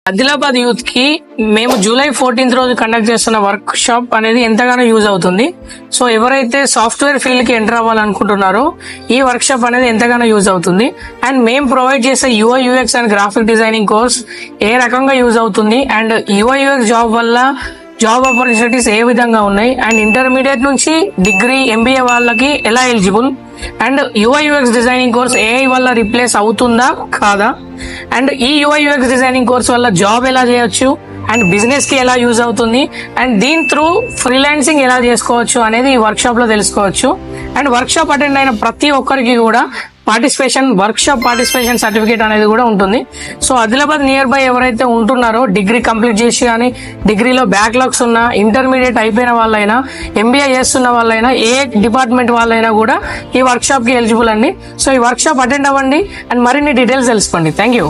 Adilabad youth కి మేము July 14th రోజు కండక్ట్ చేస్తున్న వర్క్ షాప్ అనేది ఎంతగానో యూజ్ అవుతుంది. సో ఎవరైతే సాఫ్ట్వేర్ ఫీల్డ్ కి ఎంటర్ అవ్వాలనుకుంటున్నారో ఈ వర్క్ షాప్ అనేది ఎంతగానో యూజ్ అవుతుంది. అండ్ మేము ప్రొవైడ్ చేసే UI UX and graphic designing course ఏ రకంగా యూజ్ అవుతుంది, అండ్ UI UX జాబ్ వల్ల జాబ్ ఆపర్చునిటీస్ ఏ విధంగా ఉన్నాయి, అండ్ ఇంటర్మీడియట్ నుంచి డిగ్రీ MBA వాళ్ళకి ఎలా eligible, and UI UX designing course AI వల్ల రిప్లేస్ అవుతుందా కాదా, అండ్ ఈ UI UX డిజైనింగ్ కోర్స్ వల్ల జాబ్ ఎలా చేయొచ్చు, అండ్ బిజినెస్ కి ఎలా యూజ్ అవుతుంది, అండ్ దీని త్రూ ఫ్రీలాన్సింగ్ ఎలా చేసుకోవచ్చు అనేది ఈ వర్క్ షాప్ లో తెలుసుకోవచ్చు. అండ్ వర్క్ షాప్ అటెండ్ అయిన ప్రతి ఒక్కరికి కూడా వర్క్ షాప్ పార్టిసిపేషన్ సర్టిఫికేట్ అనేది కూడా ఉంటుంది. సో ఆదిలాబాద్ నియర్ బై ఎవరైతే ఉంటున్నారో డిగ్రీ కంప్లీట్ చేసి కానీ డిగ్రీలో బ్యాక్లాగ్స్ ఉన్న, ఇంటర్మీడియట్ అయిపోయిన వాళ్ళైనా, MBA చేస్తున్న వాళ్ళైనా, ఏ డిపార్ట్మెంట్ వాళ్ళైనా కూడా ఈ వర్క్ షాప్ కి ఎలిజిబుల్ అండి. సో ఈ వర్క్ షాప్ అటెండ్ అవ్వండి అండ్ మరిన్ని డీటెయిల్స్ తెలుసుకోండి. Thank you.